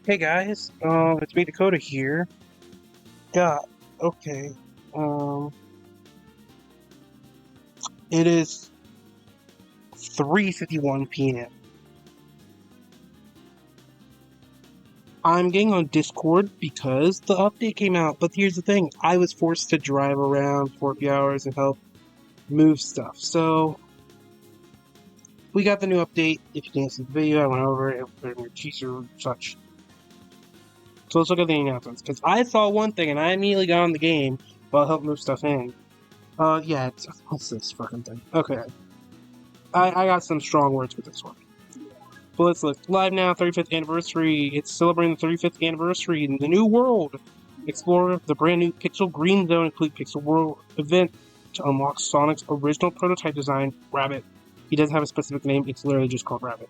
Hey guys, it's me Dakota here. God, okay. Um, it is 3:51 p.m. I'm getting on Discord because the update came out, but here's the thing. I was forced to drive around for a few hours and help move stuff. So, we got the new update. If you didn't see the video, I went over it in your teaser and such. So let's look at the announcements, because I saw one thing and I immediately got on the game while I helped move stuff in. Yeah, what's this fucking thing? Okay. I got some strong words with this one. But let's look. Live now, 35th anniversary. It's celebrating the 35th anniversary in the new world. Explore the brand new Pixel Green Zone include Pixel World event to unlock Sonic's original prototype design, Rabbit. He doesn't have a specific name, it's literally just called Rabbit.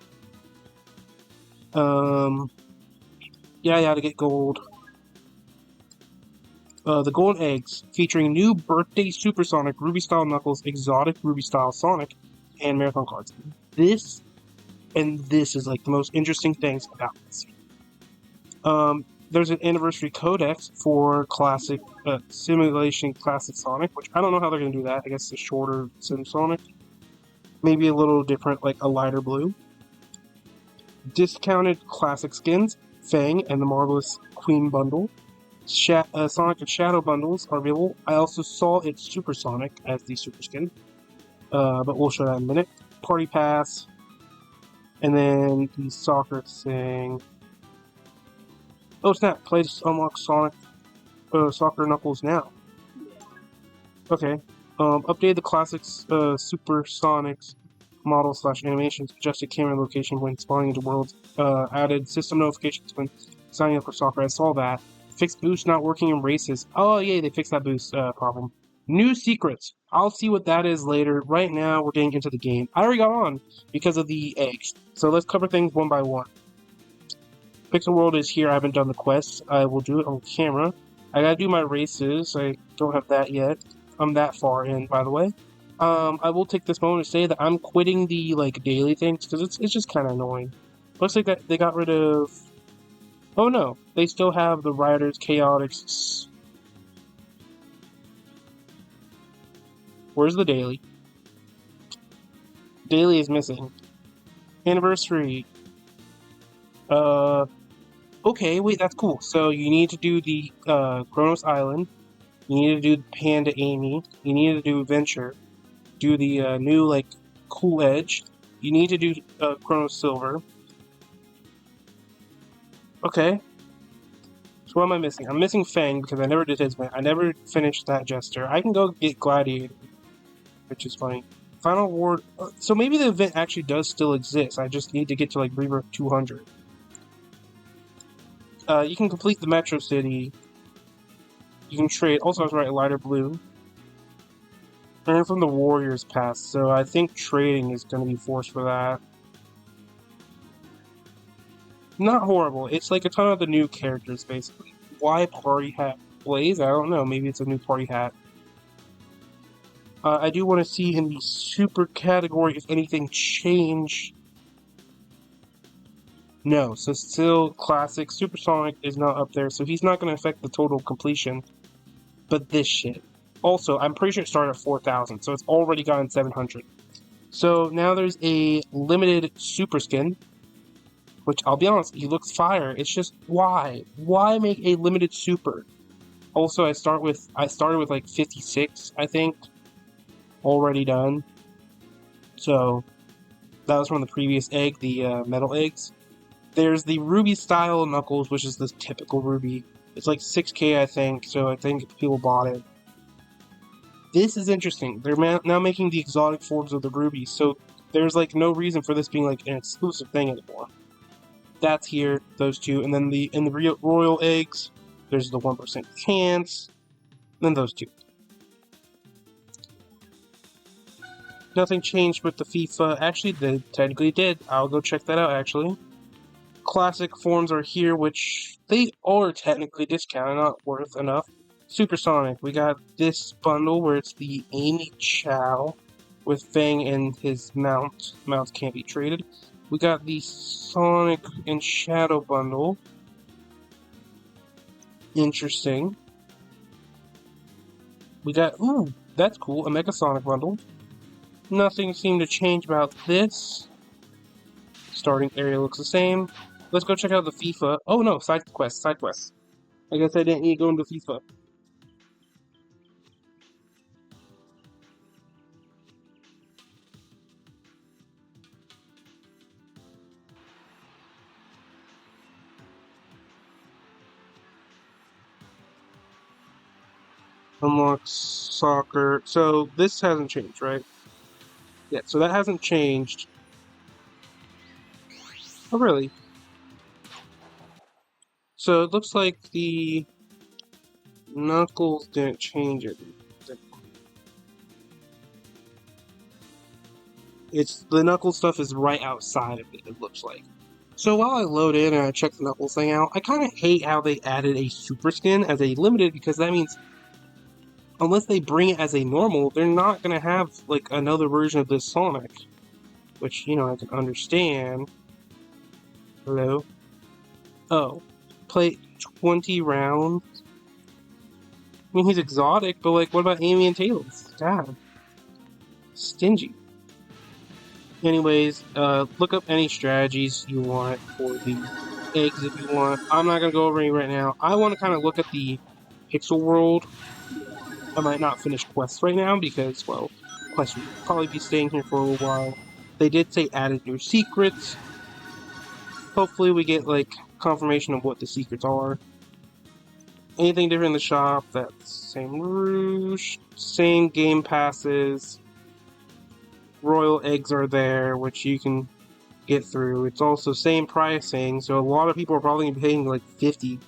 Yeah, to get gold. The Golden Eggs, featuring new birthday Supersonic, Ruby Style Knuckles, exotic Ruby Style Sonic, and Marathon cards. This is like the most interesting things about this. There's an anniversary codex for classic simulation classic Sonic, which I don't know how they're going to do that. I guess it's a shorter Sim Sonic, maybe a little different, like a lighter blue. Discounted classic skins, Fang and the Marvelous Queen bundle. Sonic and Shadow bundles are available. I also saw it Supersonic as the super skin, but we'll show that in a minute. Party Pass, and then the soccer thing. Oh snap! Play to unlock Sonic Soccer Knuckles now. Okay. Update the classics Supersonics model / animations. Adjusted camera location when spawning into worlds. Added system notifications when signing up for soccer. I saw that. Fixed boost not working in races. Oh yeah, they fixed that boost problem. New secrets. I'll see what that is later. Right now, we're getting into the game. I already got on because of the eggs. So let's cover things one by one. Pixel World is here. I haven't done the quests. I will do it on camera. I gotta do my races. I don't have that yet. I'm that far in, by the way. I will take this moment to say that I'm quitting the daily things because it's just kind of annoying. Looks like that they got rid of. Oh no, they still have the Riders Chaotix. Where's the daily? Daily is missing. Anniversary. Uh, okay, wait, that's cool. So you need to do the Kronos Island. You need to do Panda Amy. You need to do Venture. Do the new Cool Edge. You need to do Chrono Silver. Okay. So what am I missing? I'm missing Fang because I never did his event. I never finished that Jester. I can go get Gladiator, which is funny. Final Award. So maybe the event actually does still exist. I just need to get to Rebirth 200. You can complete the Metro City. You can trade. Also, I was right. Lighter blue. And from the Warriors Pass. So I think trading is going to be forced for that. Not horrible. It's like a ton of the new characters, basically. Why Party Hat Blaze? I don't know. Maybe it's a new party hat. I do want to see in the super category if anything changed. No, so still classic. Supersonic is not up there, so he's not going to affect the total completion. But this shit. Also, I'm pretty sure it started at 4,000, so it's already gotten 700. So now there's a limited super skin, which I'll be honest, he looks fire. It's just why? Why make a limited super? Also, I started with 56, I think, already done. So that was from the previous egg, the metal eggs. There's the Ruby style Knuckles, which is the typical Ruby. It's like 6K, I think. So I think people bought it. This is interesting. They're now making the exotic forms of the Ruby, so there's no reason for this being an exclusive thing anymore. That's here, those two, and then in the Royal Eggs, there's the 1% chance, and then those two. Nothing changed with the FIFA. Actually, they technically did. I'll go check that out, actually. Classic forms are here, which they are technically discounted, not worth enough. Supersonic, we got this bundle where it's the Amy Chow with Fang and his mounts. Mounts can't be traded. We got the Sonic and Shadow bundle, Interesting. We got, ooh, that's cool, a Megasonic bundle. Nothing seemed to change about this. Starting area looks the same. Let's go check out the FIFA. Oh no, side quest, side quest. I guess I didn't need to go into FIFA. Unlock soccer. So this hasn't changed, right? Yeah, so that hasn't changed. Oh, really? So it looks like the Knuckles didn't change it. It's the Knuckles stuff is right outside of it, it looks like. So while I load in and I check the Knuckles thing out, I kind of hate how they added a super skin as a limited because that means unless they bring it as a normal, they're not going to have like another version of this Sonic. Which, you know, I can understand. Hello? Oh. Play 20 rounds? I mean, he's exotic, but like, what about Amy and Tails? God. Stingy. Anyways, look up any strategies you want for the eggs if you want. I'm not going to go over any right now. I want to kind of look at the Pixel World. I might not finish quests right now because, well, quests will probably be staying here for a little while. They did say added new secrets. Hopefully we get, like, confirmation of what the secrets are. Anything different in the shop, that's same Rouge, same game passes. Royal eggs are there, which you can get through. It's also same pricing, so a lot of people are probably paying like 50.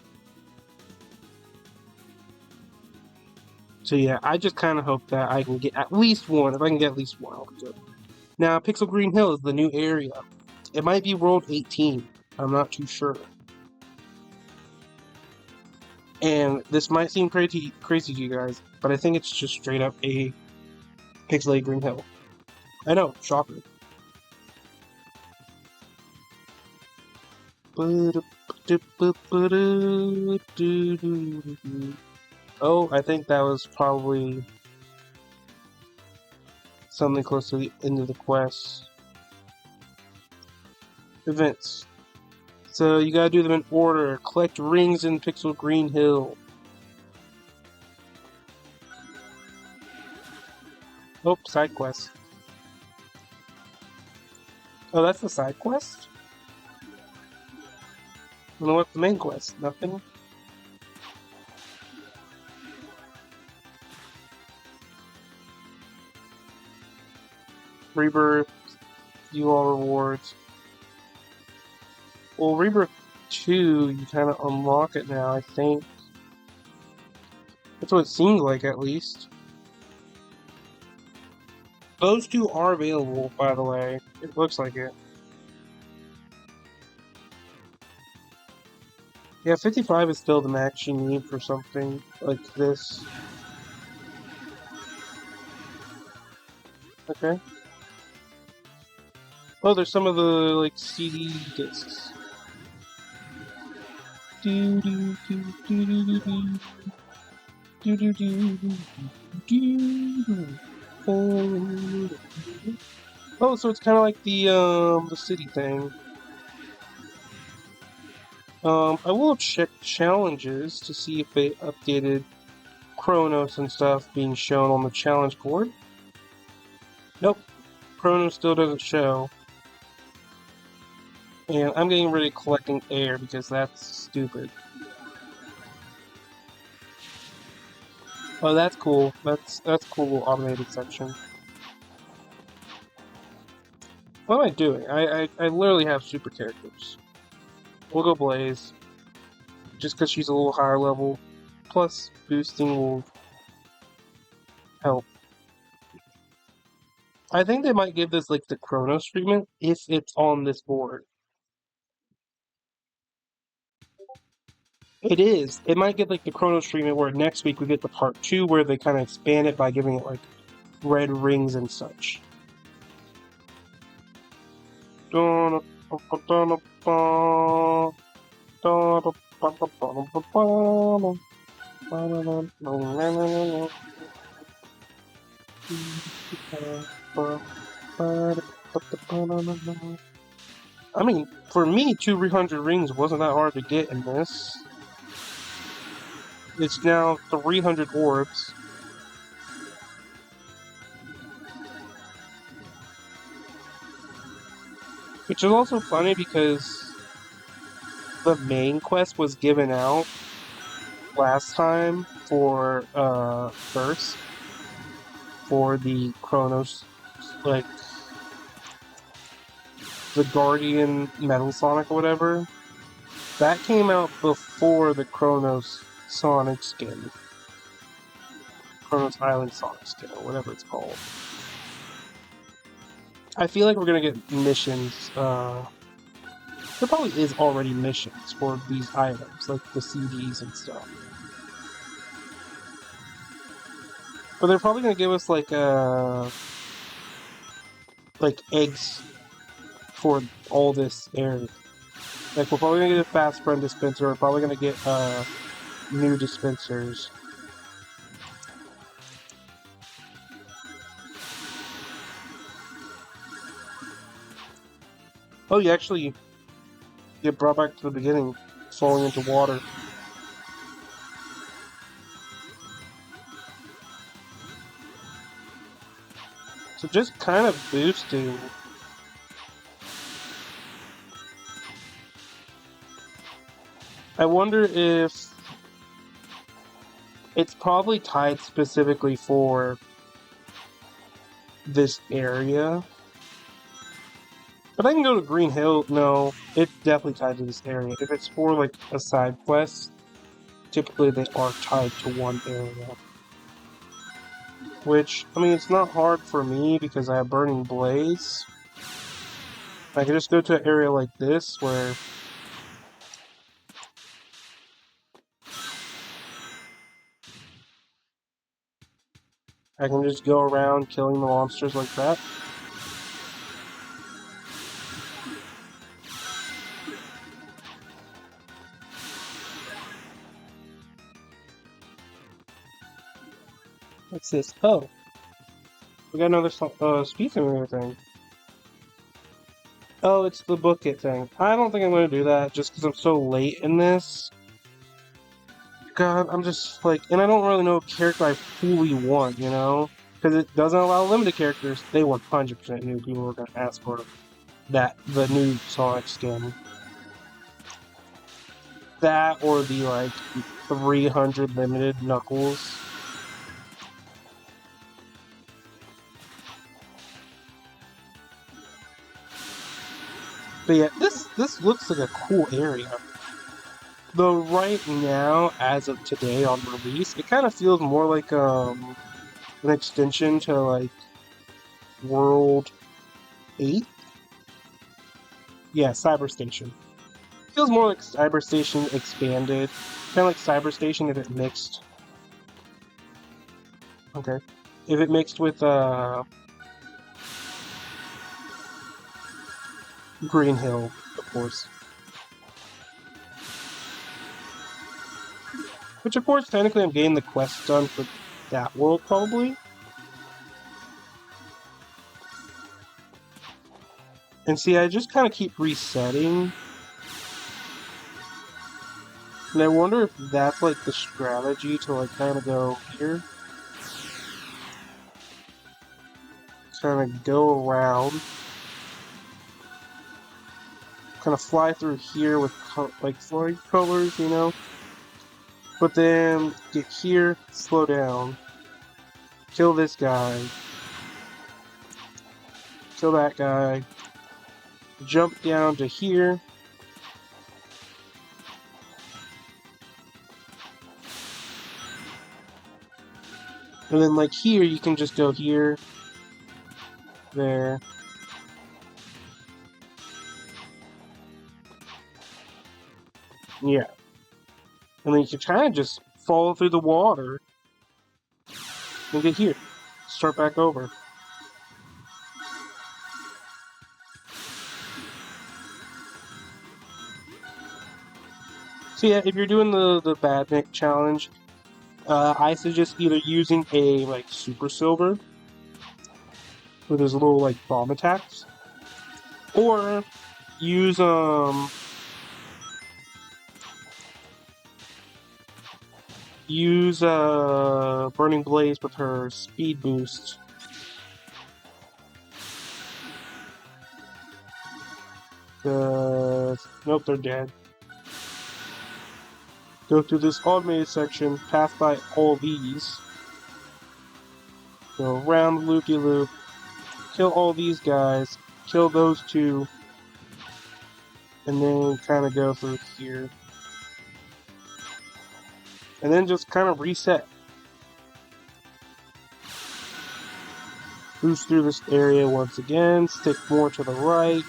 So yeah, I just kind of hope that I can get at least one. If I can get at least one, I'll be good. Now, Pixel Green Hill is the new area. It might be World 18. I'm not too sure. And this might seem crazy to you guys, but I think it's just straight up a pixelated Green Hill. I know, shocker. Oh, I think that was probably something close to the end of the quest. Events. So you gotta do them in order. Collect rings in Pixel Green Hill. Oh, side quest. Oh, that's the side quest? I know what's the main quest? Nothing? Rebirth. You all rewards. Well, Rebirth 2, you kind of unlock it now, I think. That's what it seems like, at least. Those two are available, by the way. It looks like it. Yeah, 55 is still the max you need for something like this. Okay. Oh, there's some of the, like, CD discs. Oh, so it's kind of like the city thing. I will check challenges to see if they updated Chronos and stuff being shown on the challenge board. Nope, Chronos still doesn't show. And I'm getting rid of collecting air because that's stupid. Oh, that's cool. That's cool little automated section. What am I doing? I literally have super characters. We'll go Blaze. Just because she's a little higher level. Plus, boosting will help. I think they might give this like the Chronos treatment if it's on this board. It is. It might get like the Chronos treatment where next week we get the part 2 where they kind of expand it by giving it like red rings and such. I mean, for me, 200 rings wasn't that hard to get in this. It's now 300 orbs. Which is also funny because the main quest was given out last time for first for the Chronos, like the Guardian Metal Sonic or whatever. That came out before the Chronos Sonic skin. Chronos Island Sonic skin, or whatever it's called. I feel like we're gonna get missions. There probably is already missions for these items, like the CDs and stuff. But they're probably gonna give us like eggs for all this area. Like we're probably gonna get a fast friend dispenser. We're probably gonna get new dispensers. Oh, you actually get brought back to the beginning, falling into water. So just kind of boosting. I wonder if it's probably tied specifically for this area. But I can go to Green Hill. No, it's definitely tied to this area. If it's for like a side quest, typically they are tied to one area. Which, I mean, it's not hard for me because I have Burning Blaze. I can just go to an area like this where I can just go around killing the monsters like that. What's this? Oh, we got another speed simulator thing. Oh, it's the book it thing. I don't think I'm going to do that just because I'm so late in this. God, I'm just like, and I don't really know what character I fully want, you know? Because it doesn't allow limited characters. They 100% knew people were going to ask for that, the new Sonic skin. That or the, like, 300 limited Knuckles. But yeah, this looks like a cool area. Though right now, as of today on release, it kind of feels more like an extension to like World 8. Yeah, Cyber Station. Feels more like Cyber Station expanded. Kind of like Cyber Station if it mixed. Okay. If it mixed with Green Hill, of course. Which, of course, technically I'm getting the quest done for that world, probably. And see, I just kind of keep resetting. And I wonder if that's, like, the strategy to, like, kind of go here. Kind of go around. Kind of fly through here with, like, flying colors, you know? But then get here, slow down. Kill this guy. Kill that guy. Jump down to here. And then, like, here, you can just go here. There. Yeah. And then you can kind of just follow through the water. And get here. Start back over. So yeah, if you're doing the Badnik challenge, I suggest either using a like Super Silver with his little like bomb attacks, or use Burning Blaze with her speed boost. Nope, they're dead. Go through this automated section, pass by all these, go around the loop-de-loop, kill all these guys, kill those two, and then kind of go through here. And then just kind of reset. Boost through this area once again, stick more to the right,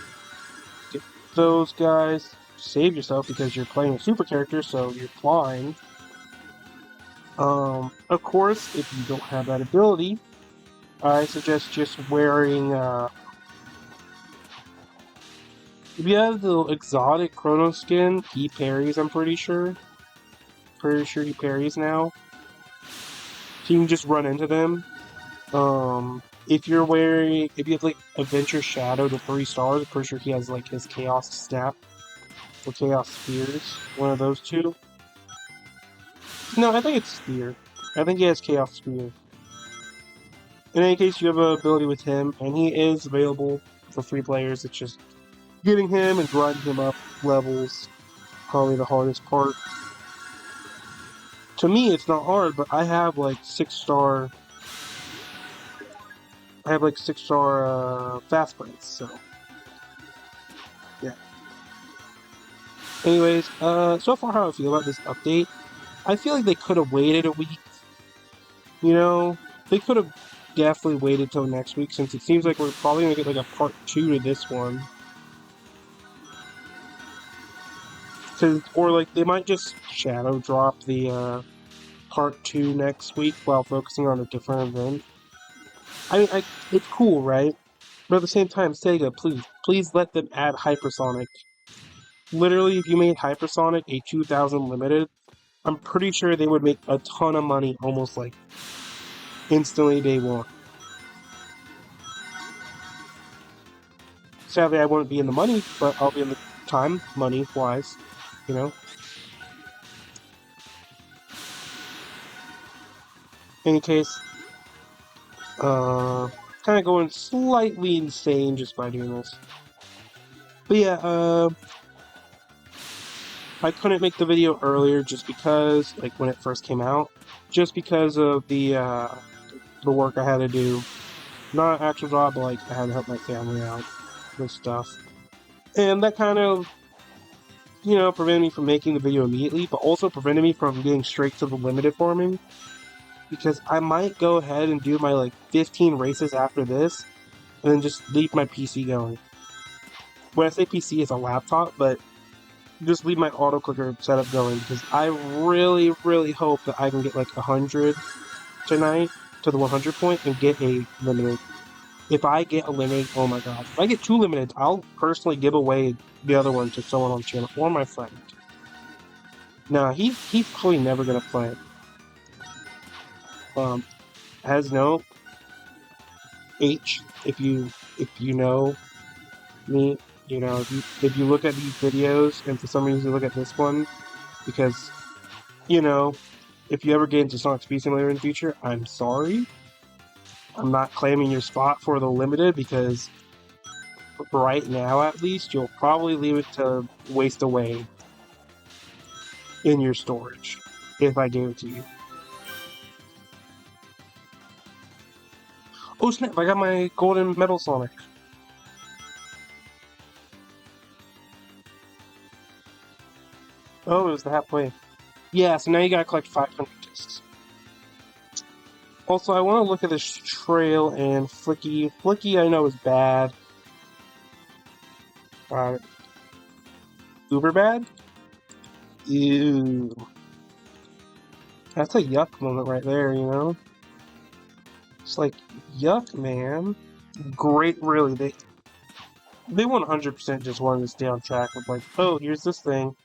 get those guys, save yourself because you're playing a super character, so you're flying. Of course, if you don't have that ability, I suggest just wearing, if you have the exotic Chrono skin, he parries, I'm pretty sure. Pretty sure he parries now. So you can just run into them. If you have like Adventure Shadow to 3 stars, I'm pretty sure he has like his Chaos Snap or Chaos Spears, one of those two. No, I think it's Spear. I think he has Chaos Spear. In any case, you have an ability with him, and he is available for free players. It's just getting him and grinding him up levels, probably the hardest part. To me, it's not hard, but I have like 6-star. I have like 6-star fast breaks, so yeah. Anyways, so far how I feel about this update, I feel like they could have waited a week. You know, they could have definitely waited till next week, since it seems like we're probably gonna get like a part 2 to this one. Or like they might just shadow drop the part 2 next week while focusing on a different event. I mean, it's cool, right? But at the same time, Sega, please let them add Hypersonic. Literally, if you made Hypersonic a 2000 limited, I'm pretty sure they would make a ton of money almost like instantly day one. Sadly, I won't be in the money, but I'll be in the time, money-wise, you know? In any case, kind of going slightly insane just by doing this. But yeah, I couldn't make the video earlier just because, like, when it first came out, just because of the work I had to do. Not an actual job, but, like, I had to help my family out with stuff. And that kind of, you know, prevented me from making the video immediately, but also prevented me from getting straight to the limited farming. Because I might go ahead and do my, like, 15 races after this, and then just leave my PC going. When I say PC, it's a laptop, but just leave my auto clicker setup going, because I really, really hope that I can get like 100 tonight to the 100 point and get a limited. If I get a limited, oh my god. If I get 2 limiteds, I'll personally give away the other one to someone on the channel, or my friend. Nah, he's probably never gonna play. As no H, if you know me, you know, if you look at these videos and for some reason you look at this one, because, you know, if you ever get into Sonic Speed Simulator in the future, I'm sorry. I'm not claiming your spot for the limited, because right now at least you'll probably leave it to waste away in your storage if I gave it to you. Oh snap, I got my golden metal Sonic. Oh, it was the halfway. Yeah, so now you gotta collect 500 discs. Also, I want to look at this trail and Flicky. Flicky I know is bad. Uber bad? Ew. That's a yuck moment right there, you know? It's like, yuck, man. Great, really. They 100% just wanted to stay on track with like, oh, here's this thing.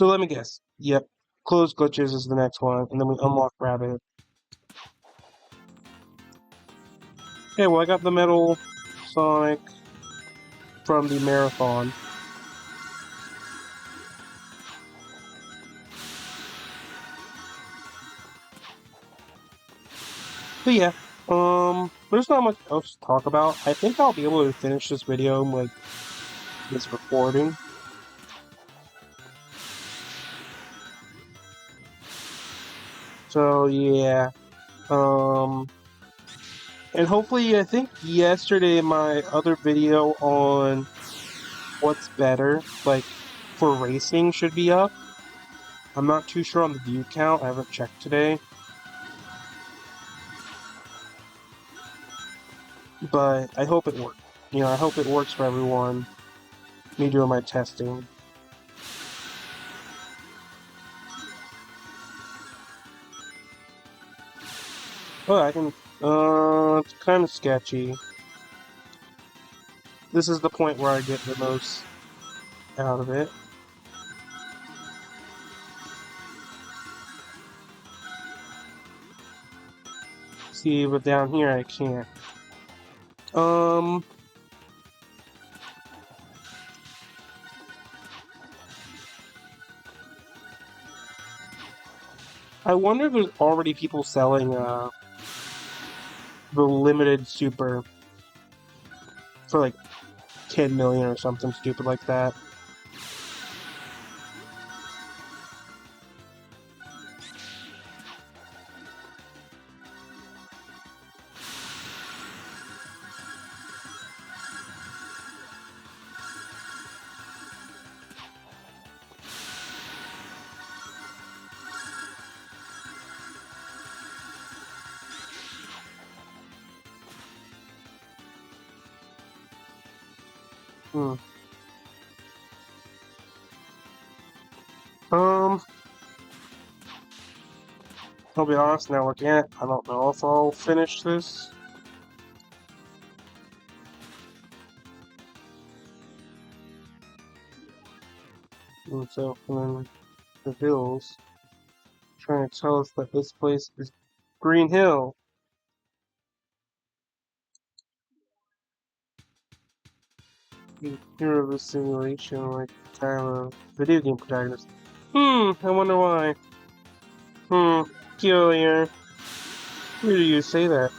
So let me guess. Yep. Close glitches is the next one, and then we unlock Rabbit. Okay, well I got the Metal Sonic from the marathon. But yeah, there's not much else to talk about. I think I'll be able to finish this video like this recording. So yeah, and hopefully, I think yesterday my other video on what's better, like for racing, should be up. I'm not too sure on the view count. I haven't checked today. But I hope it works. You know, I hope it works for everyone. Me doing my testing. Oh, I can. It's kind of sketchy. This is the point where I get the most out of it. See, but down here I can't. I wonder if there's already people selling the limited super for like 10 million or something stupid like that. Hmm. Um, I'll be honest, now looking at it, I don't know if I'll finish this. And so, and then the hills, trying to tell us that this place is Green Hill. Hero of a simulation, like kind of a video game protagonist. I wonder why. Peculiar. Where do you say that?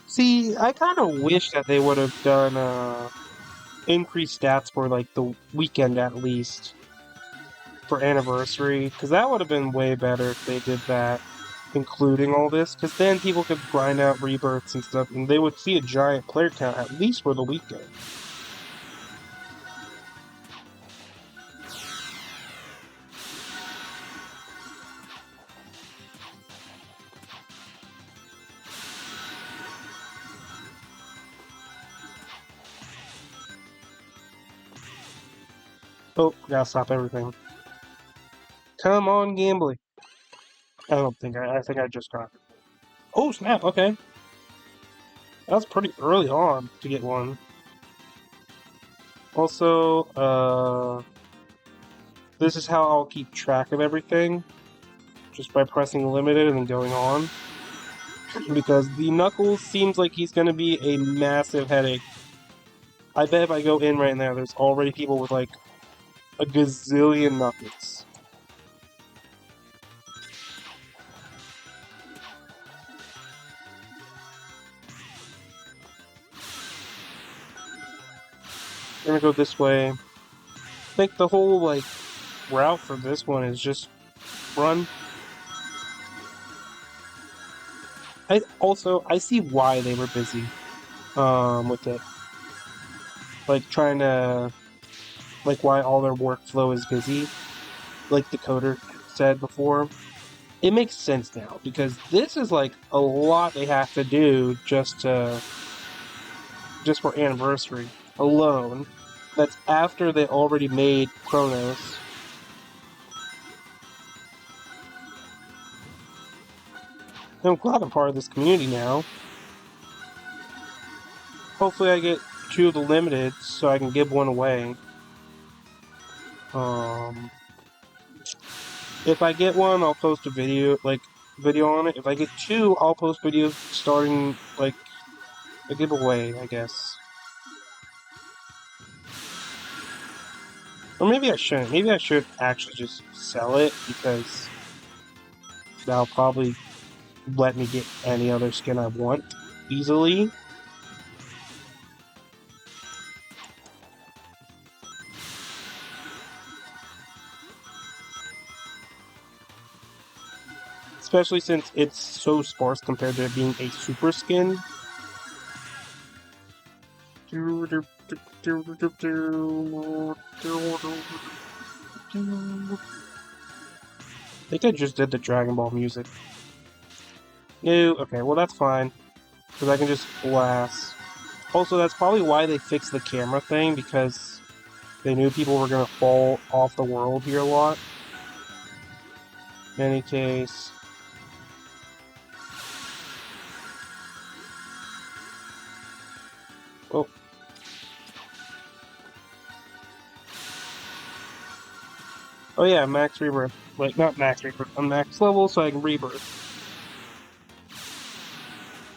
See, I kind of wish that they would have done increased stats for like the weekend at least for anniversary, because that would have been way better if they did that, including all this, because then people could grind out rebirths and stuff, and they would see a giant player count at least for the weekend. Oh, gotta stop everything. Come on, gambling. I don't think I think I just got it. Oh, snap, okay. That was pretty early on to get one. Also, this is how I'll keep track of everything, just by pressing limited and then going on. Because the Knuckles seems like he's going to be a massive headache. I bet if I go in right now, there's already people with like a gazillion Knuckles. I'm gonna go this way. I think the whole like route for this one is just run. I see why they were busy with it. Like trying to like why all their workflow is busy. Like the coder said before. It makes sense now because this is like a lot they have to do just for anniversary alone. That's after they already made Chronos. I'm glad I'm part of this community now. Hopefully I get 2 of the limited, so I can give one away. If I get one, I'll post a video on it. If I get 2, I'll post videos starting like a giveaway, I guess. Or maybe I shouldn't. Maybe I should actually just sell it, because that'll probably let me get any other skin I want easily. Especially since it's so sparse compared to it being a super skin. I think I just did the Dragon Ball music. No, okay, well that's fine, because I can just blast. Also, that's probably why they fixed the camera thing, because they knew people were going to fall off the world here a lot. In any case... Oh. Oh yeah, max rebirth. Like, not max rebirth, I'm max level, so I can rebirth.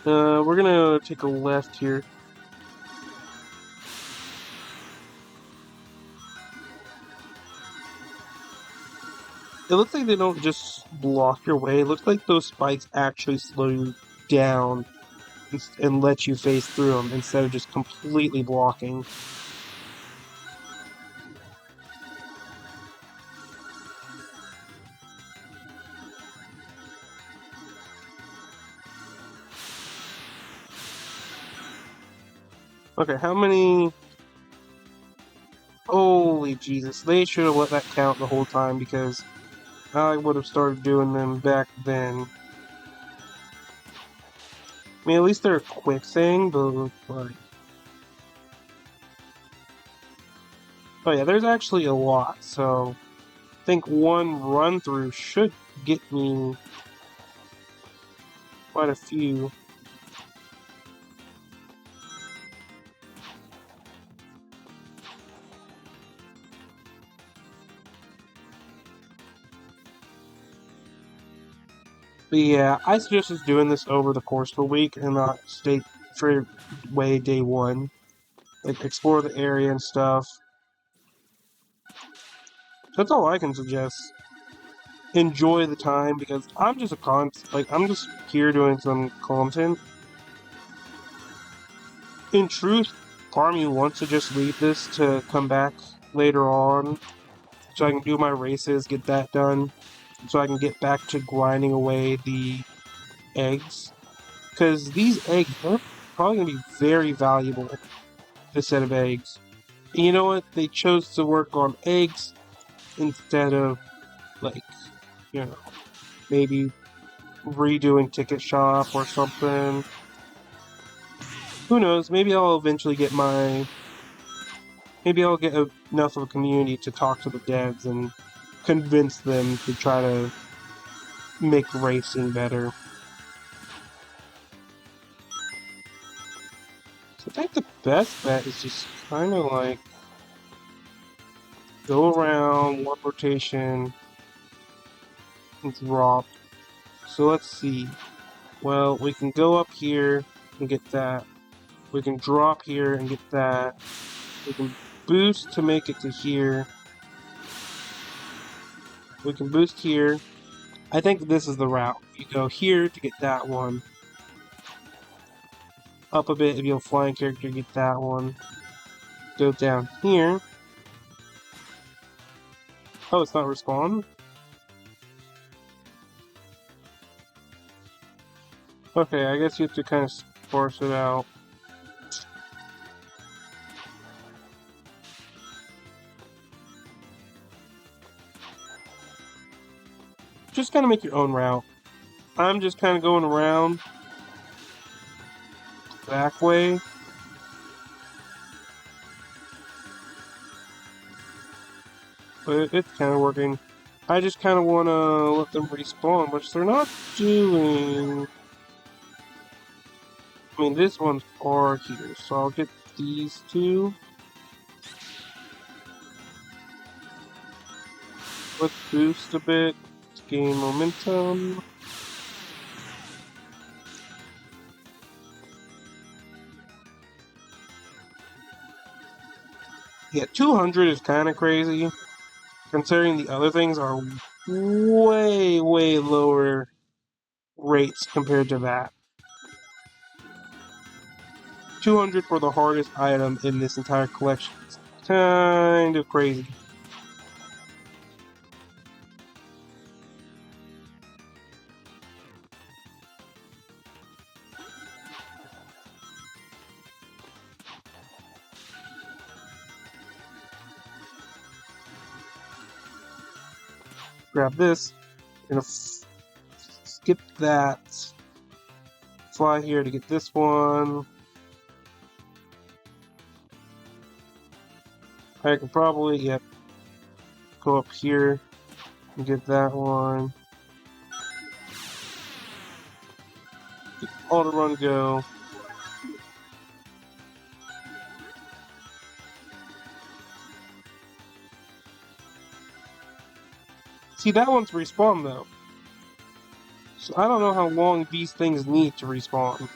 We're gonna take a left here. It looks like they don't just block your way. It looks like those spikes actually slow you down and let you phase through them instead of just completely blocking. Okay, how many... Holy Jesus, they should have let that count the whole time, because I would have started doing them back then. I mean, at least they're a quick thing, but like... Oh yeah, there's actually a lot, so I think one run through should get me quite a few. But yeah, I suggest just doing this over the course of a week and not stay straight away day one. Like, explore the area and stuff. That's all I can suggest. Enjoy the time, because I'm just I'm just here doing some content. In truth, part of me wants to just leave this to come back later on, so I can do my races, get that done, so I can get back to grinding away the eggs. Because these eggs are probably going to be very valuable, this set of eggs. And you know what? They chose to work on eggs instead of, like, you know, maybe redoing Ticket Shop or something. Who knows? Maybe I'll eventually get maybe I'll get enough of a community to talk to the devs and convince them to try to make racing better. So I think the best bet is just kind of like go around, one rotation, and drop. So let's see. Well, we can go up here and get that. We can drop here and get that. We can boost to make it to here. We can boost here. I think this is the route. You go here to get that one. Up a bit if you have a flying character, get that one. Go down here. Oh, it's not respawn? Okay, I guess you have to kind of sparse it out. Just kind of make your own route. I'm just kind of going around back way. But it's kind of working. I just kind of want to let them respawn, which they're not doing. I mean, this one's far here, so I'll get these two. Let's boost a bit to gain momentum. Yeah, 200 is kind of crazy, considering the other things are way, way lower rates compared to that. 200 for the hardest item in this entire collection is kind of crazy. Grab this. Gonna skip that. Fly here to get this one. I can probably, yep, go up here and get that one. Auto run go. See, that one's respawn though. So I don't know how long these things need to respawn.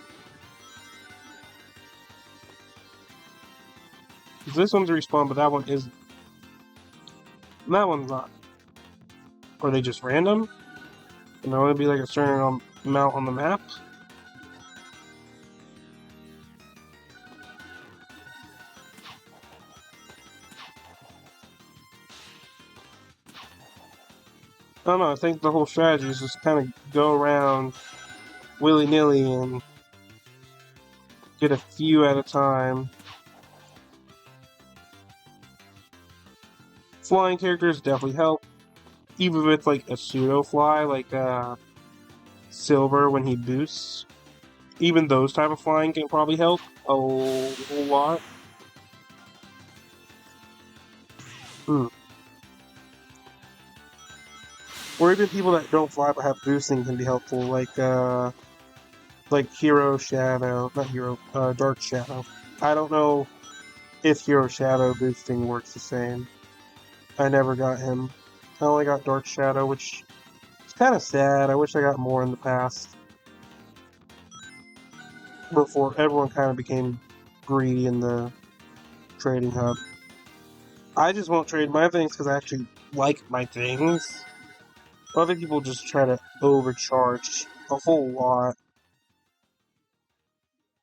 This one's respawn, but that one isn't. And that one's not. Are they just random? And there only be like a certain amount on the map? I don't know, I think the whole strategy is just kind of go around willy-nilly and get a few at a time. Flying characters definitely help. Even if it's like a pseudo fly, like Silver when he boosts. Even those type of flying can probably help a whole lot. Or even people that don't fly but have boosting can be helpful, like Hero Shadow, not Hero, Dark Shadow. I don't know if Hero Shadow boosting works the same. I never got him. I only got Dark Shadow, which is kind of sad. I wish I got more in the past. Before everyone kind of became greedy in the trading hub. I just won't trade my things because I actually like my things. Other people just try to overcharge a whole lot.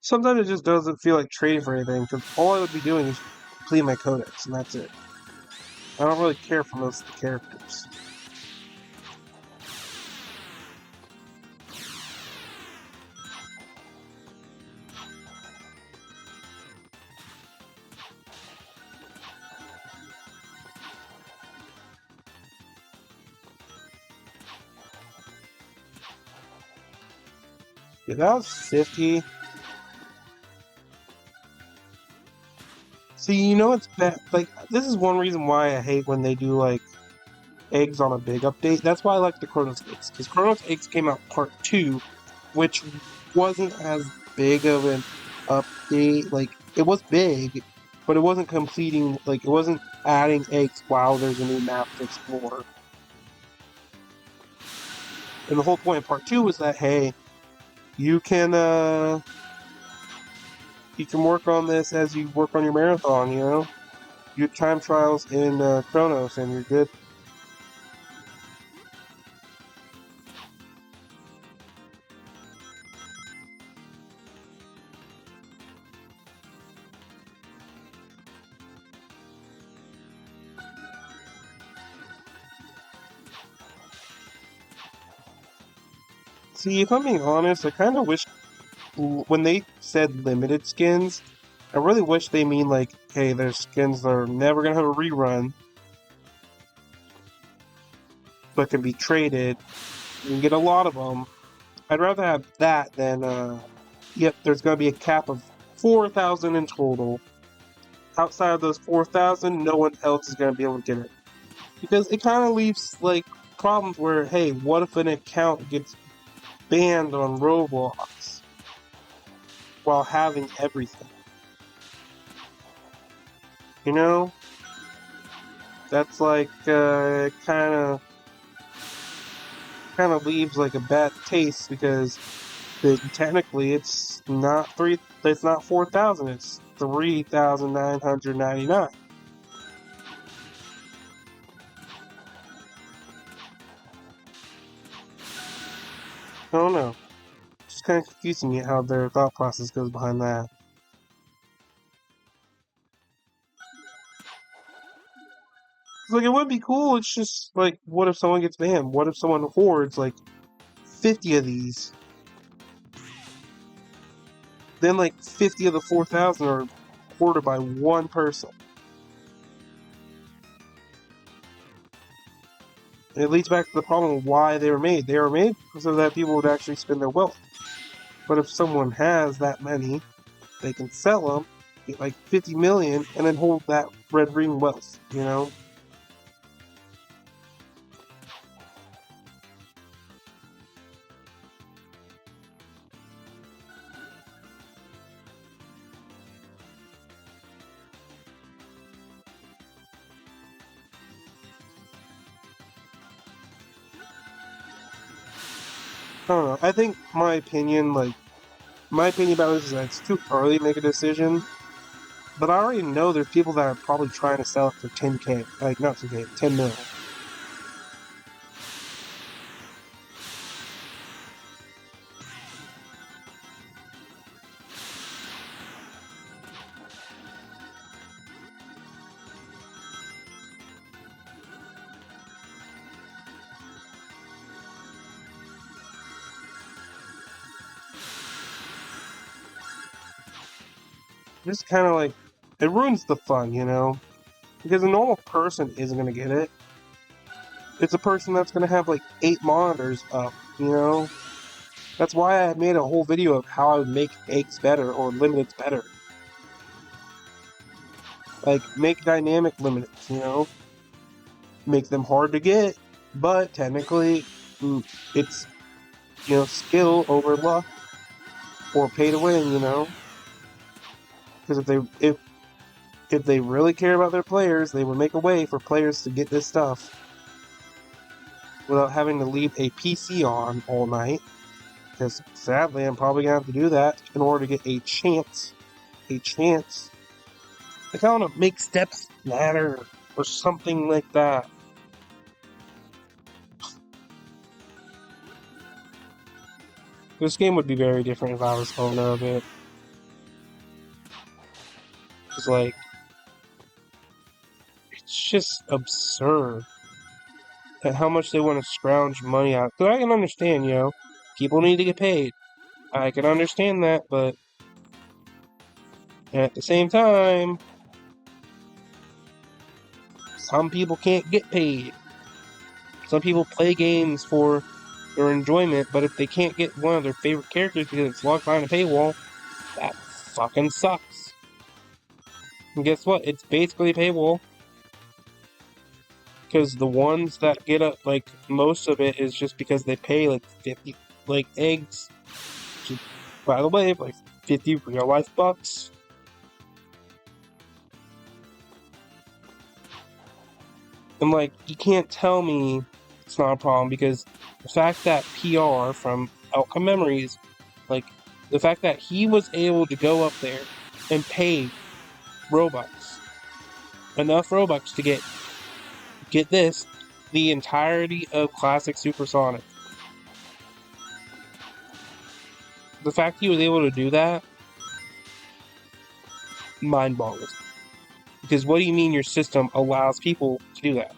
Sometimes it just doesn't feel like trading for anything because all I would be doing is clean my codex and that's it. I don't really care for most of the characters. Yeah, that was 50. See, you know it's bad. Like, this is one reason why I hate when they do, like, eggs on a big update. That's why I like the Chronos eggs. Because Chronos eggs came out part 2, which wasn't as big of an update. Like, it was big, but it wasn't completing, like, it wasn't adding eggs while there's a new map to explore. And the whole point of part 2 was that, hey, you can work on this as you work on your marathon, you know? You have time trials in Chronos and you're good. See, if I'm being honest, I kind of wish when they said limited skins, I really wish they mean like, hey, there's skins that are never gonna have a rerun, but can be traded. You can get a lot of them. I'd rather have that than, yep, there's gonna be a cap of 4,000 in total. Outside of those 4,000, no one else is gonna be able to get it. Because it kind of leaves like problems where, hey, what if an account gets banned on Roblox while having everything? You know, that's like kind of leaves like a bad taste because technically it's not 4,000, it's 3,999. I don't know. It's just kind of confusing me how their thought process goes behind that. It's like it would be cool. It's just like, what if someone gets banned? What if someone hoards like 50 of these? Then like 50 of the 4,000 are hoarded by one person. And it leads back to the problem of why they were made. They were made so that people would actually spend their wealth. But if someone has that many, they can sell them, get like 50 million, and then hold that red ring wealth, you know? I don't know. I think my opinion about this is that it's too early to make a decision. But I already know there's people that are probably trying to sell it for 10K. Like, not 10K, 10 mil. Just kind of like, it ruins the fun, you know? Because a normal person isn't going to get it. It's a person that's going to have like 8 monitors up, you know? That's why I made a whole video of how I would make eggs better or limiteds better. Like, make dynamic limiteds, you know? Make them hard to get, but technically, it's, you know, skill over luck or pay to win, you know? Because if they really care about their players, they would make a way for players to get this stuff without having to leave a PC on all night. Because sadly, I'm probably gonna have to do that in order to get a chance. A chance. Like, I don't know, make steps matter or something like that. This game would be very different if I was owner of it. It's like, it's just absurd at how much they want to scrounge money out. Because I can understand, you know, people need to get paid. I can understand that, but at the same time, some people can't get paid. Some people play games for their enjoyment, but if they can't get one of their favorite characters because it's locked behind a paywall, that fucking sucks. And guess what? It's basically a paywall. Because the ones that get up, like, most of it is just because they pay like 50, like, eggs. Which is, by the way, like 50 real life bucks. And, like, you can't tell me it's not a problem because the fact that PR from Outcome Memories, like, the fact that he was able to go up there and pay Robux, enough Robux to get this, the entirety of Classic Supersonic. The fact he was able to do that, mind boggles. Because what do you mean your system allows people to do that?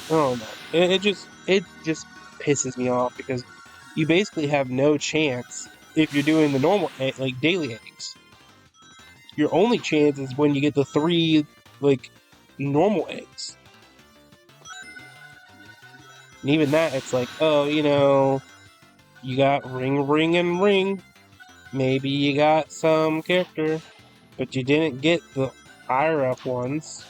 I don't know. It just pisses me off because you basically have no chance if you're doing the normal like daily eggs. Your only chance is when you get the 3 like normal eggs. And even that, it's like, oh, you know, you got ring, ring, and ring. Maybe you got some character, but you didn't get the higher up ones.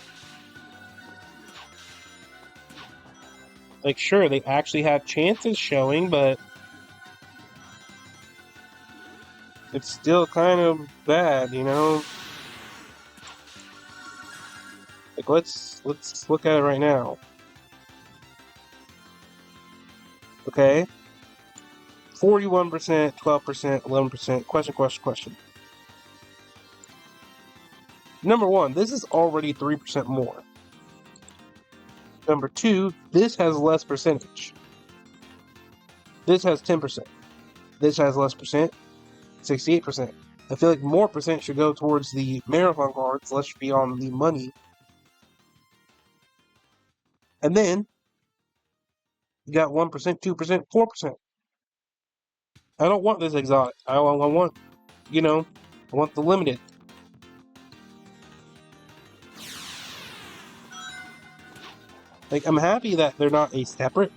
Like, sure, they actually have chances showing, but it's still kind of bad, you know? Like, let's look at it right now. Okay? 41%, 12%, 11%. Question. Number one, this is already 3% more. Number two, this has less percentage. This has 10%. This has less percent, 68%. I feel like more percent should go towards the marathon cards, less should be on the money. And then you got 1%, 2%, 4%. I don't want this exotic. I want, you know, I want the limited. Like, I'm happy that they're not a separate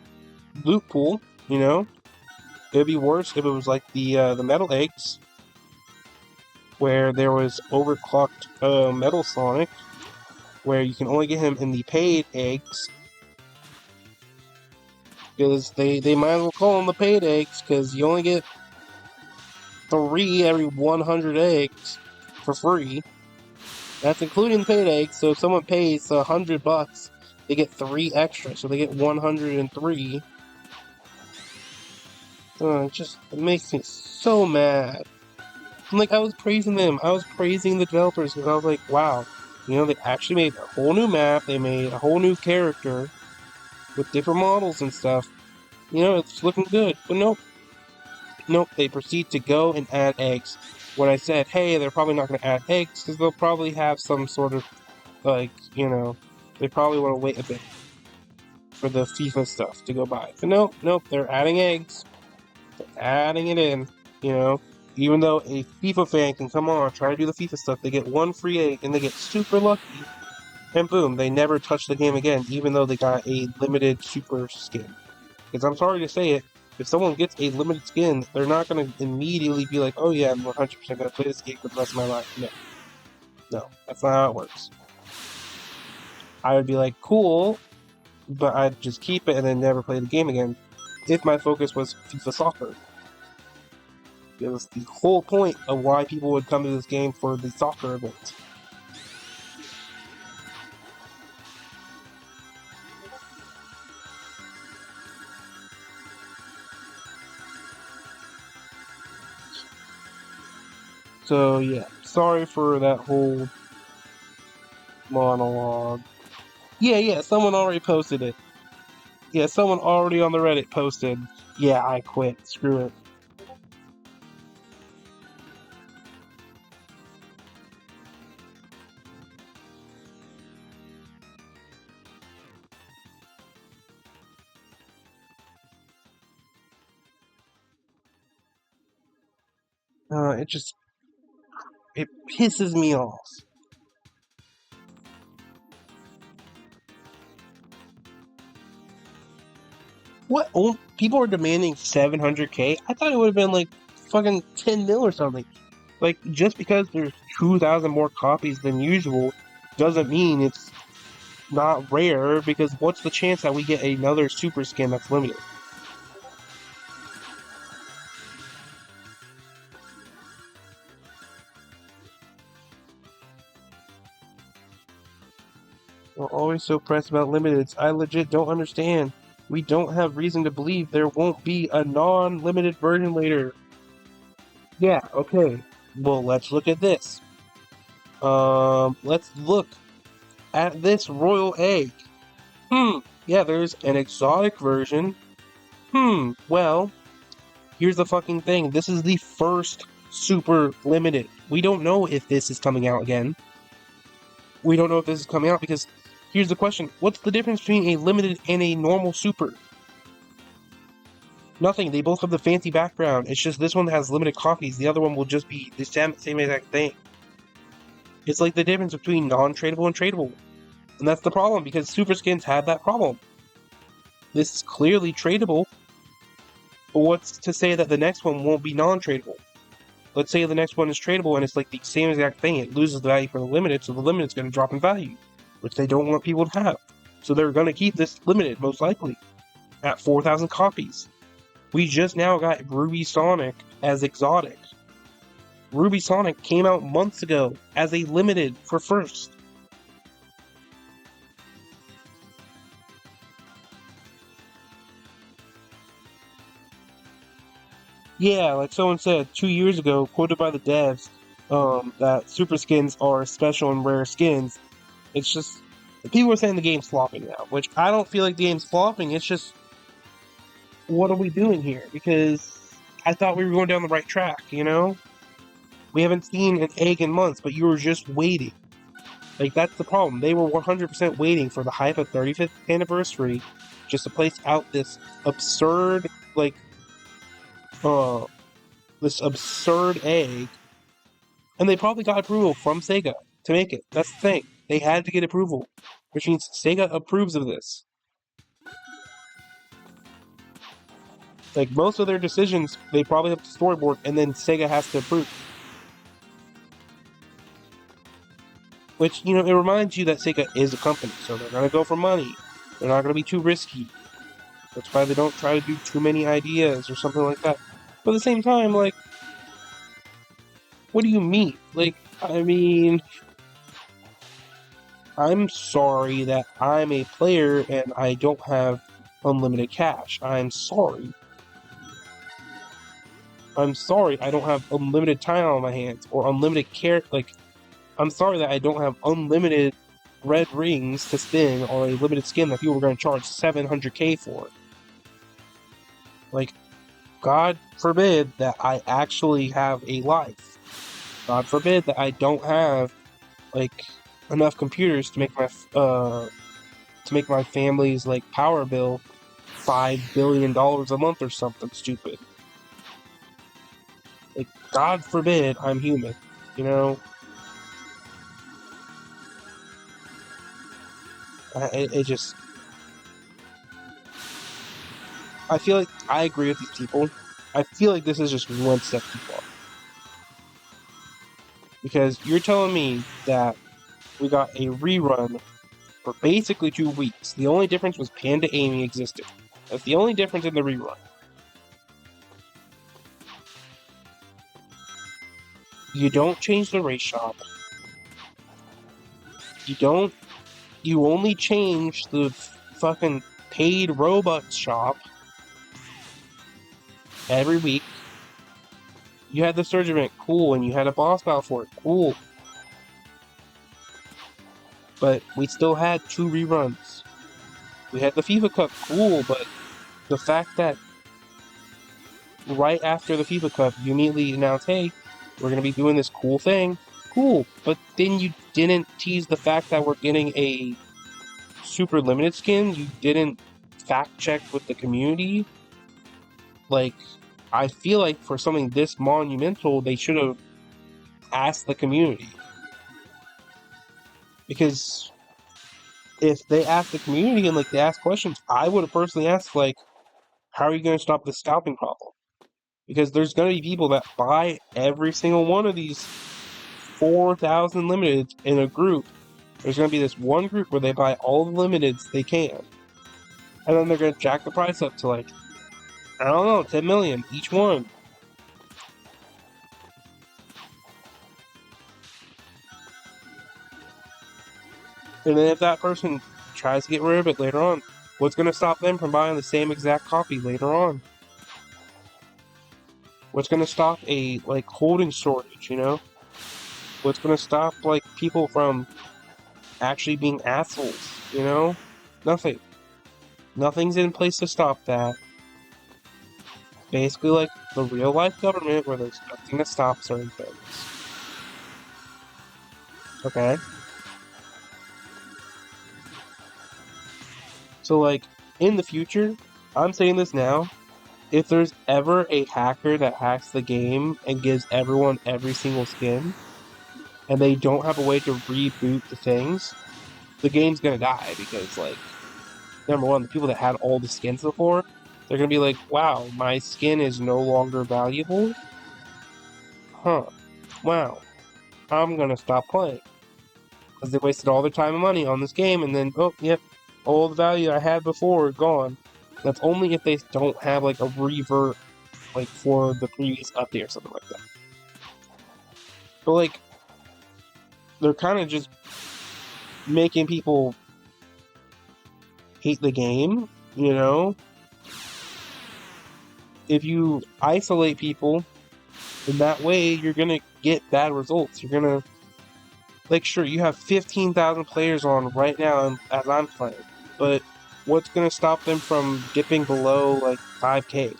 loot pool, you know? It'd be worse if it was like the metal eggs, where there was overclocked Metal Sonic, where you can only get him in the paid eggs, because they might as well call them the paid eggs, because you only get 3 every 100 eggs for free. That's including the paid eggs, so if someone pays $100, they get 3 extra, so they get 103. It makes me so mad. Like, I was praising them. I was praising the developers because I was like, wow, you know, they actually made a whole new map. They made a whole new character with different models and stuff. You know, it's looking good. But nope, they proceed to go and add eggs. When I said, hey, they're probably not going to add eggs because they'll probably have some sort of, like, you know, they probably want to wait a bit for the FIFA stuff to go by. But nope, they're adding eggs. They're adding it in, you know. Even though a FIFA fan can come on, try to do the FIFA stuff, they get 1 free egg and they get super lucky, and boom, they never touch the game again, even though they got a limited super skin. Because I'm sorry to say it, if someone gets a limited skin, they're not going to immediately be like, oh yeah, I'm 100% going to play this game for the rest of my life. No, that's not how it works. I would be like, cool, but I'd just keep it and then never play the game again if my focus was FIFA Soccer. It was the whole point of why people would come to this game for the soccer event. So yeah, sorry for that whole monologue. Yeah, someone already posted it. Yeah, someone already on the Reddit posted, yeah, I quit, screw it. It pisses me off. What? Oh, people are demanding 700K? I thought it would have been like fucking 10 mil or something. Like, just because there's 2,000 more copies than usual doesn't mean it's not rare, because what's the chance that we get another super skin that's limited? We're always so pressed about limiteds. I legit don't understand. We don't have reason to believe there won't be a non-limited version later. Yeah, okay. Well, let's look at this. Let's look at this royal egg. Yeah, there's an exotic version. Well, here's the fucking thing. This is the first super limited. We don't know if this is coming out again. We don't know if this is coming out because here's the question. What's the difference between a limited and a normal super? Nothing. They both have the fancy background. It's just this one has limited copies. The other one will just be the same exact thing. It's like the difference between non-tradable and tradable. And that's the problem, because super skins have that problem. This is clearly tradable, but what's to say that the next one won't be non-tradable? Let's say the next one is tradable and it's like the same exact thing. It loses the value for the limited, so the limited's going to drop in value, which they don't want people to have. So they're going to keep this limited, most likely, at 4,000 copies. We just now got Ruby Sonic as exotic. Ruby Sonic came out months ago as a limited for first. Yeah, like someone said 2 years ago, quoted by the devs, that super skins are special and rare skins. It's just people are saying the game's flopping now, which I don't feel like the game's flopping. It's just what are we doing here? Because I thought we were going down the right track, you know? We haven't seen an egg in months, but you were just waiting. Like, that's the problem. They were 100% waiting for the hype of 35th anniversary just to place out absurd, like, uh, this absurd egg. And they probably got approval from Sega to make it. That's the thing. They had to get approval, which means Sega approves of this. Like, most of their decisions, they probably have to storyboard, and then Sega has to approve. Which, you know, it reminds you that Sega is a company, so they're gonna go for money. They're not gonna be too risky. That's why they don't try to do too many ideas or something like that. But at the same time, like, what do you mean? Like, I mean, I'm sorry that I'm a player and I don't have unlimited cash. I'm sorry. I'm sorry I don't have unlimited time on my hands or unlimited care. Like, I'm sorry that I don't have unlimited red rings to spin or a limited skin that people are going to charge 700k for. Like, God forbid that I actually have a life. God forbid that I don't have like enough computers to make my family's like power bill $5 billion a month or something stupid. Like, God forbid I'm human, you know? It just, I feel like I agree with these people. I feel like this is just one step too far. Because you're telling me that we got a rerun for basically 2 weeks. The only difference was Panda Amy existed. That's the only difference in the rerun. You don't change the race shop. You only change the fucking paid Robux shop every week. You had the Surge event, cool, and you had a boss battle for it, cool. But we still had 2 reruns. We had the FIFA Cup, cool, but the fact that right after the FIFA Cup, you immediately announced, hey, we're going to be doing this cool thing, cool, but then you didn't tease the fact that we're getting a super limited skin, you didn't fact check with the community. Like, I feel like for something this monumental, they should have asked the community. Because if they asked the community and like they asked questions, I would have personally asked like, how are you going to stop the scalping problem? Because there's going to be people that buy every single one of these 4,000 limiteds in a group. There's going to be this one group where they buy all the limiteds they can. And then they're going to jack the price up to like, I don't know, 10 million each one. And then if that person tries to get rid of it later on, what's going to stop them from buying the same exact copy later on? What's going to stop a like holding shortage, you know? What's going to stop like people from actually being assholes, you know? Nothing. Nothing's in place to stop that. Basically like the real life government where there's nothing to stop certain things. Okay? So like in the future, I'm saying this now, if there's ever a hacker that hacks the game and gives everyone every single skin, and they don't have a way to reboot the things, the game's gonna die because, like, number one, the people that had all the skins before, they're gonna be like, wow, my skin is no longer valuable? Huh. Wow. I'm gonna stop playing. Because they wasted all their time and money on this game, and then, oh, yep, all the value I had before gone. That's only if they don't have, like, a revert, like, for the previous update or something like that. But like, they're kind of just making people hate the game, you know? If you isolate people in that way, you're gonna get bad results. You're gonna, like, sure, you have 15,000 players on right now as I'm playing, but what's gonna stop them from dipping below like 5K?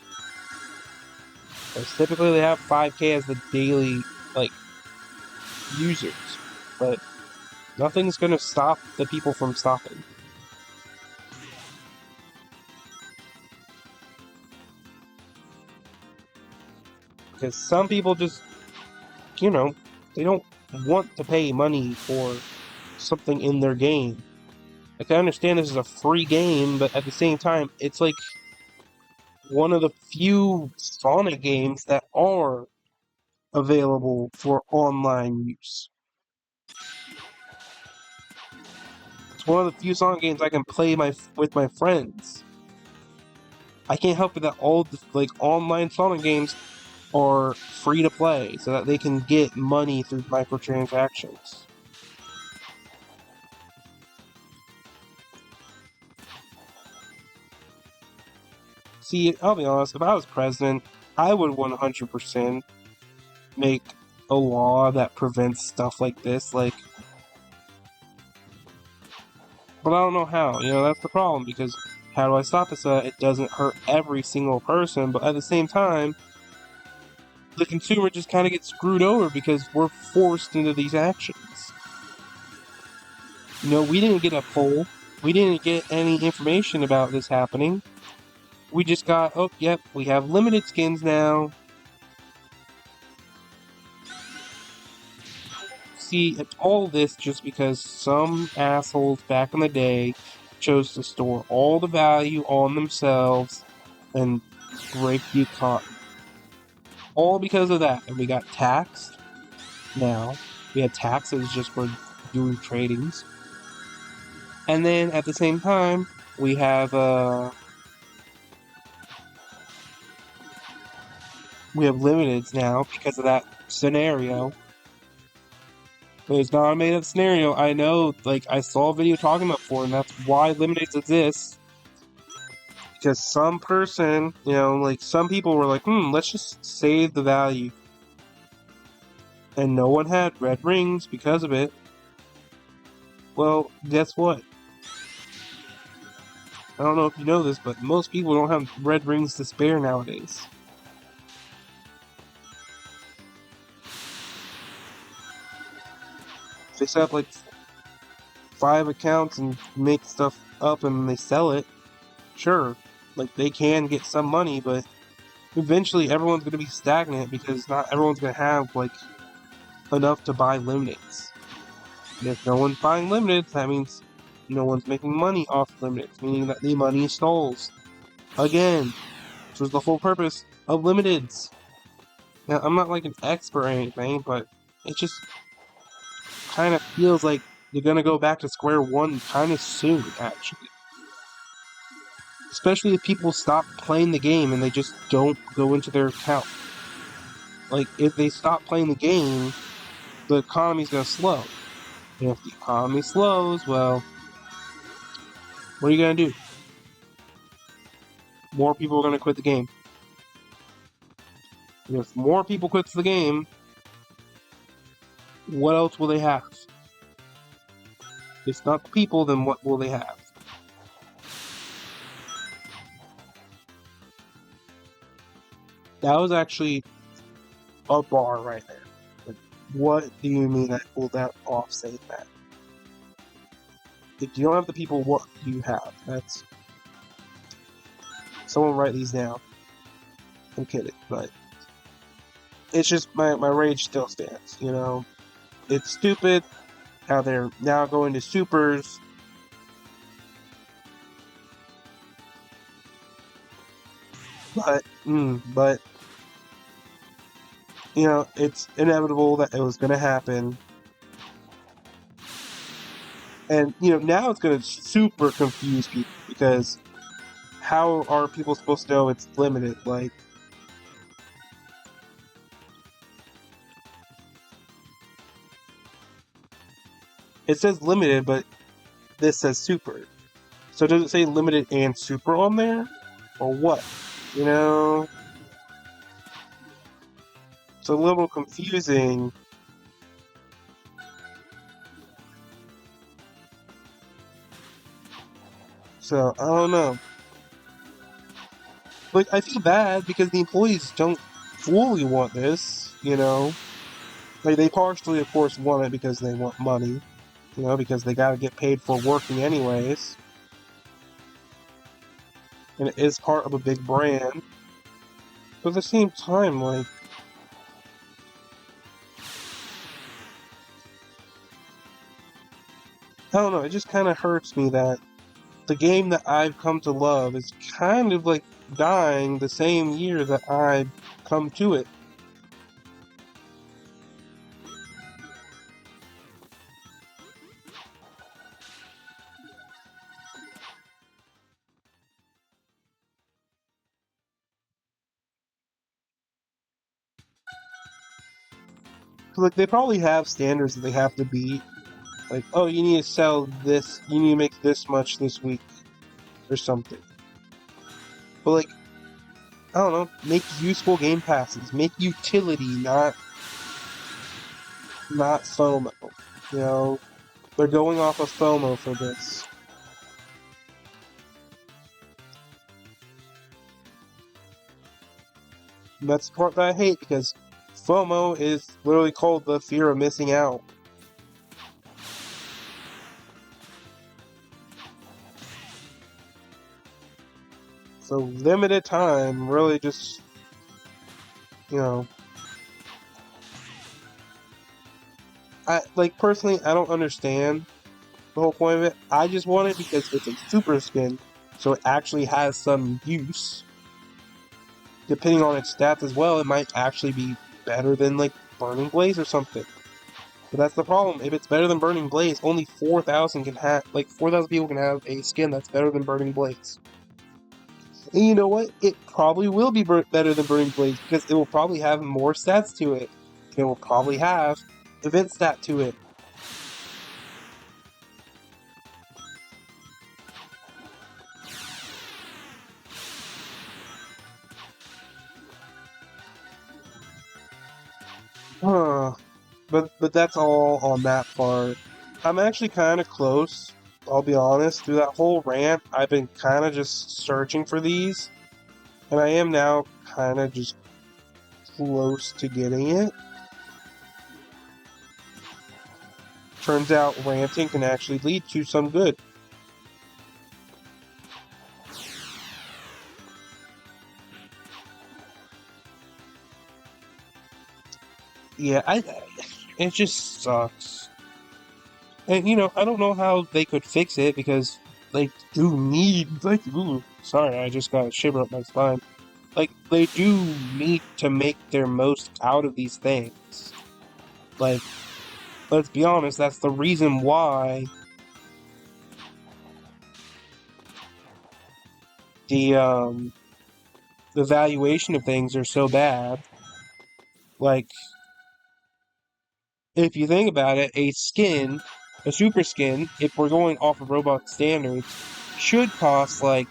Because typically they have 5K as the daily like users, but nothing's gonna stop the people from stopping. Because some people just, you know, they don't want to pay money for something in their game. Like, I understand this is a free game, but at the same time, it's like one of the few Sonic games that are available for online use. It's one of the few Sonic games I can play with my friends. I can't help it that all the like online Sonic games are free to play, so that they can get money through microtransactions. See, I'll be honest, if I was president, I would 100% make a law that prevents stuff like this, like, but I don't know how, that's the problem, because how do I stop it so that it doesn't hurt every single person, but at the same time, the consumer just kind of gets screwed over because we're forced into these actions. We didn't get a poll, we didn't get any information about this happening, we just got, oh, yep, we have limited skins now. See, it's all this just because some assholes back in the day chose to store all the value on themselves and break the economy. All because of that. And we got taxed now. We had taxes just for doing tradings. And then at the same time, we have limiteds now because of that scenario. But it's not a made up scenario. I know, like, I saw a video talking about before, and that's why limiteds exist. Because some person, like, some people were like, let's just save the value. And no one had red rings because of it. Well, guess what? I don't know if you know this, but most people don't have red rings to spare nowadays. If they set up like 5 accounts and make stuff up and they sell it, sure, like, they can get some money, but eventually everyone's going to be stagnant because not everyone's going to have like enough to buy limiteds. And if no one's buying limiteds, that means no one's making money off limiteds, meaning that the money stalls. Again, which was the whole purpose of limiteds. Now, I'm not like an expert or anything, but it just kind of feels like you're going to go back to square one kind of soon, actually. Especially if people stop playing the game and they just don't go into their account. Like, if they stop playing the game, the economy's going to slow. And if the economy slows, well, what are you going to do? More people are going to quit the game. And if more people quit the game, what else will they have? If it's not the people, then what will they have? That was actually a bar right there. Like, what do you mean that will that offset that? If you don't have the people, what do you have? That's... Someone write these down. I'm kidding, but it's just my rage still stands, It's stupid how they're now going to supers. But it's inevitable that it was going to happen. And, now it's going to super confuse people because how are people supposed to know it's limited? Like, It says limited, but this says super. So does it say limited and super on there? Or what? You know? It's a little confusing. So, I don't know. Like, I feel bad because the employees don't fully want this, you know? Like, they partially, of course, want it because they want money, you know, because they gotta get paid for working anyways. And it is part of a big brand. But at the same time, like, I don't know, it just kind of hurts me that the game that I've come to love is kind of like dying the same year that I come to it. Like, they probably have standards that they have to beat. Like, oh, you need to sell this, you need to make this much this week, or something. But, like, I don't know, make useful game passes, make utility, not FOMO. You know, they're going off of FOMO for this. And that's the part that I hate because FOMO is literally called the fear of missing out. So limited time really just, you know, I like personally I don't understand the whole point of it. I just want it because it's a super skin, so it actually has some use. Depending on its stats as well, it might actually be better than like Burning Blaze or something. But that's the problem. If it's better than Burning Blaze, only 4,000 can have, like 4,000 people can have a skin that's better than Burning Blaze. And you know what? It probably will be better than Burning Blaze because it will probably have more stats to it. It will probably have event stat to it. Huh. But that's all on that part. I'm actually kind of close. I'll be honest. Through that whole rant, I've been kind of just searching for these, and I am now kind of just close to getting it. Turns out ranting can actually lead to some good. Yeah, it just sucks. And you know, I don't know how they could fix it because they do need like ooh, sorry, I just got a shiver up my spine. Like they do need to make their most out of these things. Like, let's be honest, that's the reason why the the valuation of things are so bad. Like, if you think about it, a skin, a super skin, if we're going off of Roblox standards, should cost like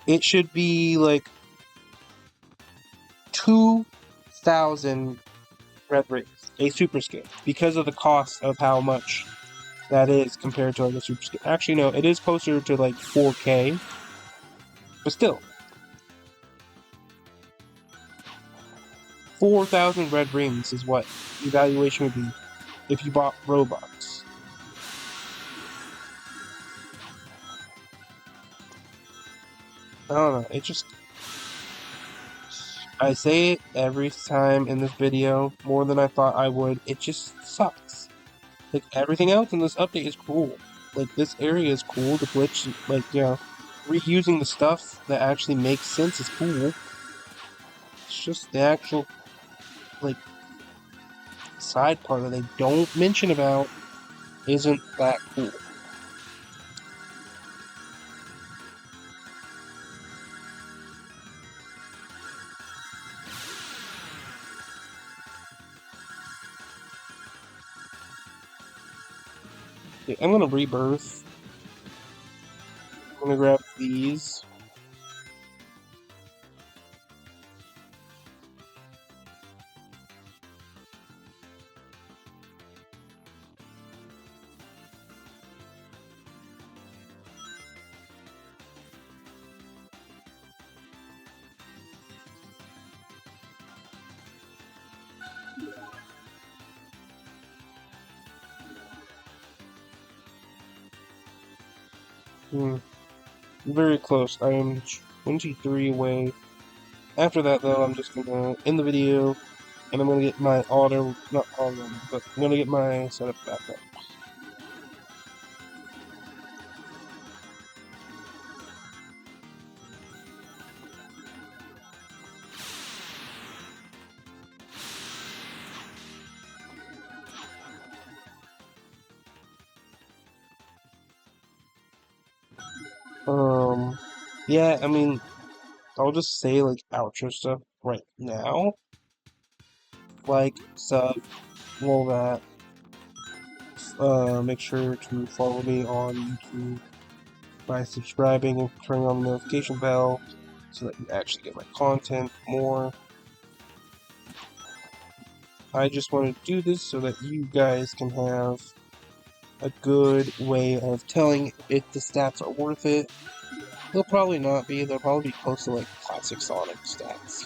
it should be like 2,000 red rings, a super skin, because of the cost of how much that is compared to like a super skin. Actually, no, it is closer to like 4K, but still, 4,000 red rings is what the evaluation would be if you bought Robux. I don't know, it just, I say it every time in this video, more than I thought I would, it just sucks. Like, everything else in this update is cool. Like, this area is cool, the glitch, like, you know, reusing the stuff that actually makes sense is cool. It's just the actual, like, side part that they don't mention about isn't that cool. Okay, I'm gonna rebirth. I'm gonna grab these. Hmm, very close. I am 23 away. After that, though, I'm just gonna end the video, and I'm gonna get my not auto, but I'm gonna get my setup back up. Yeah, I mean, I'll just say like outro stuff right now, like sub, all that. Make sure to follow me on YouTube by subscribing and turning on the notification bell so that you actually get my content more. I just want to do this so that you guys can have a good way of telling if the stats are worth it. They'll probably not be. They'll probably be close to like classic Sonic stats.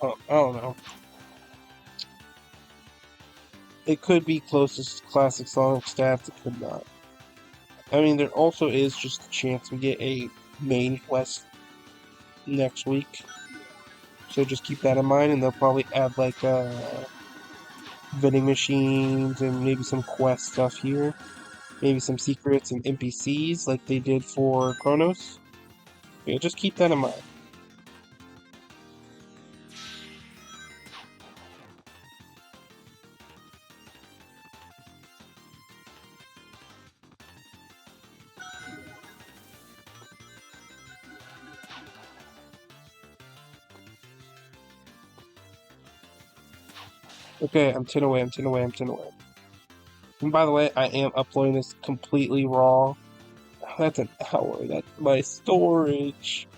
Oh, I don't know. It could be close to classic Sonic stats. It could not. I mean, there also is just a chance we get a main quest next week. So just keep that in mind, and they'll probably add like vending machines and maybe some quest stuff here. Maybe some secrets and NPCs like they did for Chronos. Yeah, just keep that in mind. Okay, I'm 10 away, I'm 10 away, I'm 10 away. And by the way, I am uploading this completely raw. That's an hour. That's my storage.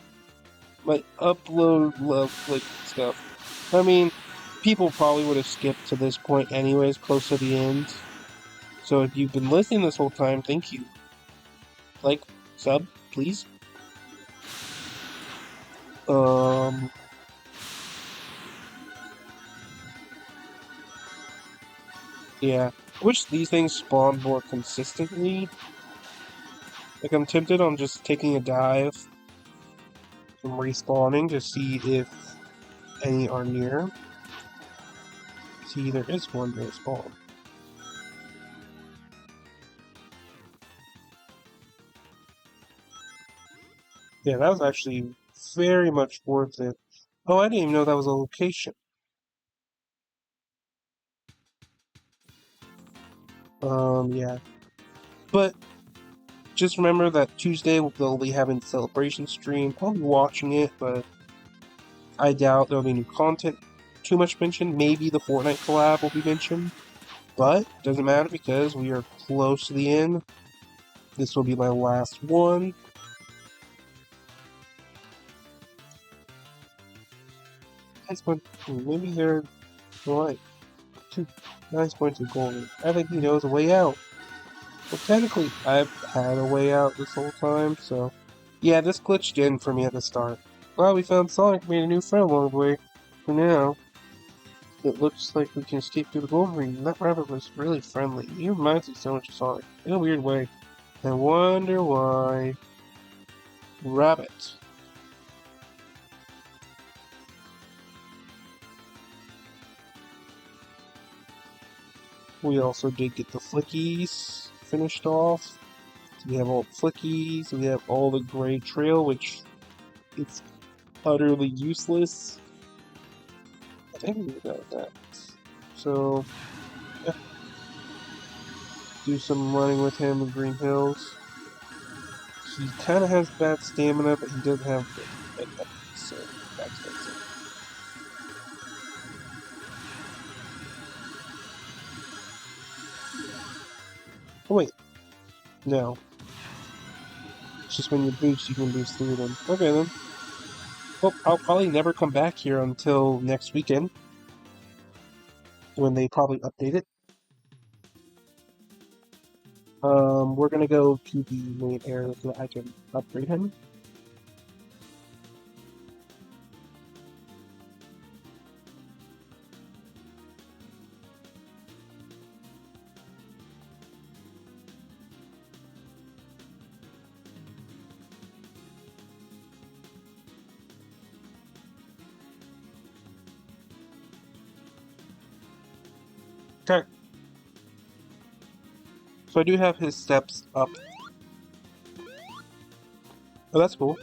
My upload like stuff. I mean, people probably would have skipped to this point anyways, close to the end. So if you've been listening this whole time, thank you. Like, sub, please. Um, yeah. I wish these things spawned more consistently. Like, I'm tempted on just taking a dive and respawning to see if any are near. See, there is one near spawn. Yeah, that was actually very much worth it. Oh, I didn't even know that was a location. Yeah. But just remember that Tuesday they'll be having a celebration stream. I'll be watching it, but I doubt there'll be new content too much mentioned. Maybe the Fortnite collab will be mentioned, but doesn't matter because we are close to the end. This will be my last one. Nice point. Maybe they're right. 2 nice points of gold. I think he knows a way out. Well, technically, I've had a way out this whole time, so... Yeah, this glitched in for me at the start. Well, we found Sonic made a new friend along the way. For now, it looks like we can escape through the gold ring. That rabbit was really friendly. He reminds me so much of Sonic, in a weird way. I wonder why... Rabbit. We also did get the flickies finished off. So we have all the flickies, we have all the gray trail, which it's utterly useless. I think we got that. So, yeah. do some running with him in Green Hills. He kind of has bad stamina, but he doesn't have good attack, so that's what's it. Oh wait, no. It's just when you boost, you can boost through them. Okay then. Well, I'll probably never come back here until next weekend, when they probably update it. We're gonna go to the main area so that I can upgrade him. Okay. So I do have his steps up. Oh, that's cool.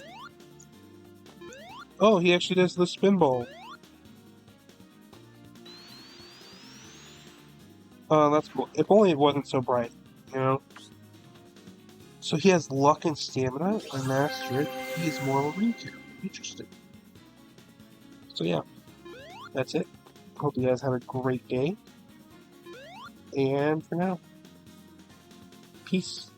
Oh, he actually does the spin ball. Oh, that's cool. If only it wasn't so bright, you know? So he has luck and stamina, I master it. He's more of a recap. Interesting. So yeah, that's it. Hope you guys have a great day. And for now, peace.